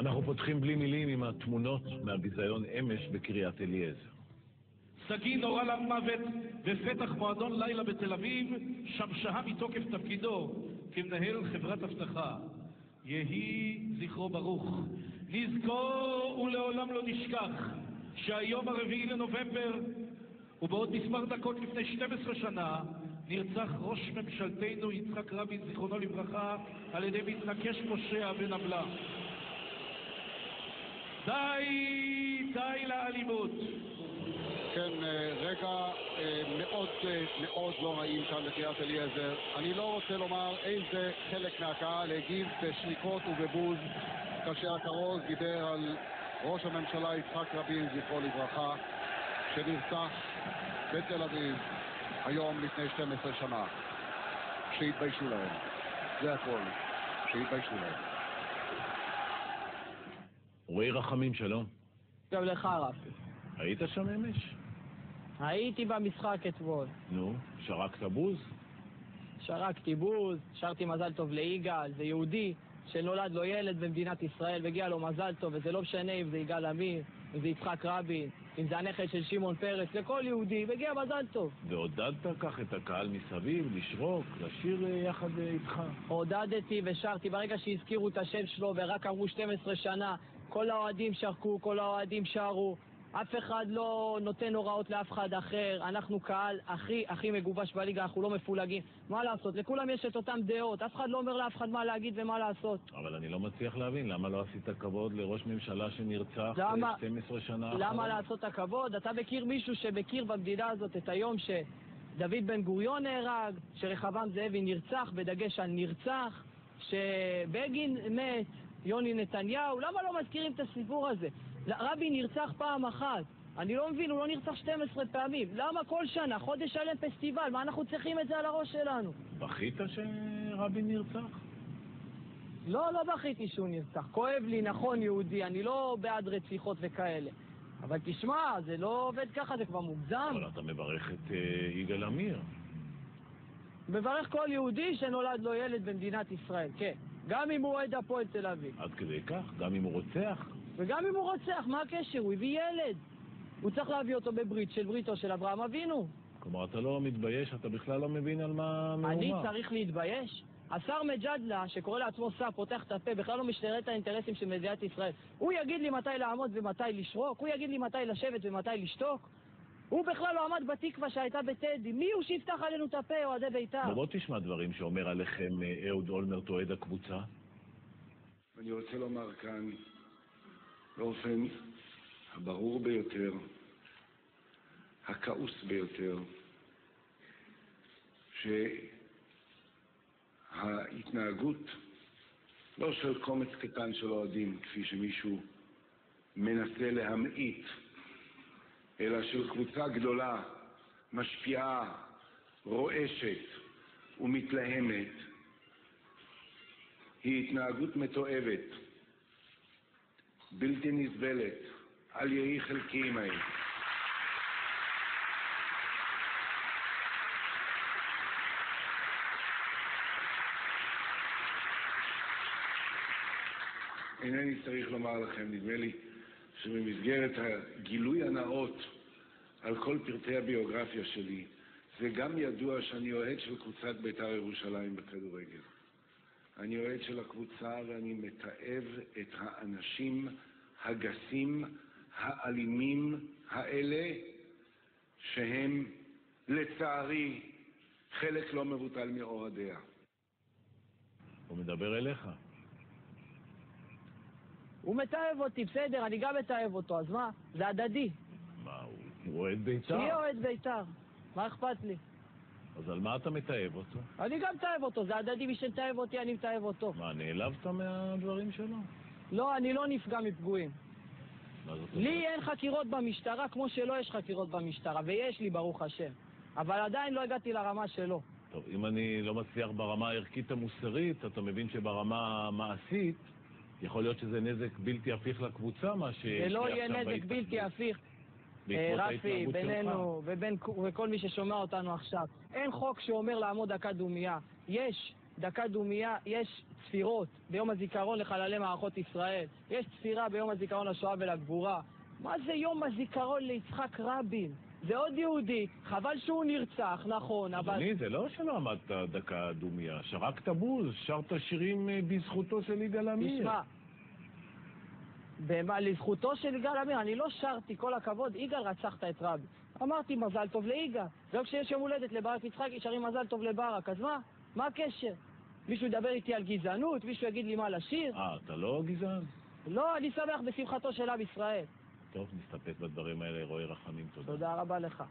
אנחנו פותחים בלי מילים עם התמונות מהביזיון אמש בקריית אליעזר. סגי נורה למוות בפתח מועדון לילה בתל אביב, שם שהה מתוקף תפקידו כמנהל חברת אבטחה. יהי זכרו ברוך. נזכור ולעולם לא נשכח שהיום 4 לנובמבר ובעוד מספר דקות לפני 12 שנה נרצח ראש ממשלתנו יצחק רבין זיכרונו לברכה על ידי מתנקש פושע ונבלה. די לאלימות. כן, רגע מאוד מאוד לא נעים כאן בקריית אליעזר. אני לא רוצה לומר איזה חלק מהקהל הגיב בשריקות ובבוז כאשר הכרוז דיבר על ראש הממשלה יצחק רבין זכרו לברכה שנרצח בתל אביב היום לפני 12 שנה. שהתביישו להם. זה הכל. שהתביישו להם. רועי רחמים, שלום. גם לך, רפי. היית שם אמש? הייתי במשחק אתמול. נו, שרקת בוז? שרקתי בוז, שרתי מזל טוב ליגאל, זה יהודי שנולד לו ילד במדינת ישראל וגיע לו מזל טוב, וזה לא משנה אם זה יגאל עמיר, אם זה יצחק רבין, אם זה הנכד של שמעון פרס, לכל יהודי, וגיע מזל טוב. ועודדת כך את הקהל מסביב, לשרוק, לשיר יחד איתך? עודדתי ושרתי, ברגע שהזכירו את השם שלו ורק אמרו 12 שנה, כל האוהדים שרקו, כל האוהדים שרו, אף אחד לא נותן הוראות לאף אחד אחר, אנחנו קהל הכי מגובש בליגה, אנחנו לא מפולגים. מה לעשות? לכולם יש את אותם דעות, אף אחד לא אומר לאף אחד מה להגיד ומה לעשות. אבל אני לא מצליח להבין, למה לא עשית כבוד לראש ממשלה שנרצח 12 שנה אחרי? למה לעשות הכבוד? אתה מכיר מישהו שמכיר במדינה הזאת את היום שדוד בן גוריון נהרג, שרחבעם זאבי נרצח, בדגש על נרצח, שבגין מת, יוני נתניהו, למה לא מזכירים את הסיפור הזה? רבין נרצח פעם אחת. אני לא מבין, הוא לא נרצח 12 פעמים. למה כל שנה, חודש שלם פסטיבל? מה אנחנו צריכים את זה על הראש שלנו? בכית שרבין נרצח? לא בכיתי שהוא נרצח. כואב לי, נכון יהודי, אני לא בעד רציחות וכאלה. אבל תשמע, זה לא עובד ככה, זה כבר מוגזם. אבל אתה מברך את יגאל עמיר. מברך כל יהודי שנולד לו ילד במדינת ישראל, כן. גם אם הוא אוהד הפועל תל אביב. עד כדי כך? גם אם הוא רוצח? וגם אם הוא רוצח, מה הקשר? הוא הביא ילד. הוא צריך להביא אותו בברית של בריתו של אברהם אבינו. כלומר, אתה לא מתבייש, אתה בכלל לא מבין על מה מהומה. אני צריך להתבייש? השר מג'אדלה, שקורא לעצמו שר, פותח את הפה, בכלל לא משתרת את האינטרסים של מדינת ישראל. הוא יגיד לי מתי לעמוד ומתי לשרוק? הוא יגיד לי מתי לשבת ומתי לשתוק? הוא בכלל לא עמד בתקווה שהייתה בטדי. מי הוא שיפתח עלינו את הפה, אוהדי בית"ר? בוא תשמע דברים שאומר עליכם אהוד אולמרט, אוהד הקבוצה. אני רוצה לומר כאן, באופן הברור ביותר, הכעוס ביותר, שההתנהגות לא של קומץ קטן של אוהדים, כפי שמישהו מנסה להמעיט, אלא של קבוצה גדולה, משפיעה, רועשת ומתלהמת, היא התנהגות מתועבת, בלתי נסבלת, על יהי חלקי עמי. אינני צריך לומר לכם, נדמה לי שבמסגרת הגילוי הנאות על כל פרטי הביוגרפיה שלי, זה גם ידוע שאני אוהד של קבוצת בית"ר ירושלים בכדורגל. אני אוהד של הקבוצה ואני מתעב את האנשים הגסים, האלימים האלה, שהם לצערי חלק לא מבוטל מאוהדיה. הוא מדבר אליך. הוא מתעב אותי, בסדר, אני גם מתעב אותו, אז מה? זה הדדי. מה, הוא אוהד בית"ר? אני אוהד בית"ר, מה אכפת לי? אז על מה אתה מתעב אותו? אני גם מתעב אותו, זה הדדי, מי שמתעב אותי, אני מתעב אותו. מה, נעלבת מהדברים שלו? לא, אני לא נפגע מפגועים. לי אין חקירות במשטרה כמו שלא יש חקירות במשטרה, ויש לי ברוך השם. אבל עדיין לא הגעתי לרמה שלו. טוב, אם אני לא מצליח ברמה הערכית המוסרית, אתה מבין שברמה המעשית, יכול להיות שזה נזק בלתי הפיך לקבוצה, מה ש... זה לא יהיה נזק בלתי הפיך, רפי, בינינו וכל מי ששומע אותנו עכשיו. אין חוק שאומר לעמוד דקה דומייה. יש דקה דומייה, יש צפירות ביום הזיכרון לחללי מערכות ישראל, יש צפירה ביום הזיכרון לשואה ולגבורה. מה זה יום הזיכרון ליצחק רבין? זה עוד יהודי, חבל שהוא נרצח, נכון, אבל... אדוני, זה לא שלא עמדת דקה דומיה, שרקת בוז, שרת שירים בזכותו של יגאל עמיר. תשמע, לזכותו של יגאל עמיר, אני לא שרתי, כל הכבוד, יגאל רצחת את רבין. אמרתי מזל טוב ליגאל, גם כשיש יום הולדת לברק יצחקי שרים מזל טוב לברק, אז מה? מה הקשר? מישהו ידבר איתי על גזענות, מישהו יגיד לי מה לשיר? אתה לא גזען? לא, אני שמח בשמחתו של עם ישראל. טוב, נסתפק בדברים האלה, רועי רחמים, תודה. תודה רבה לך.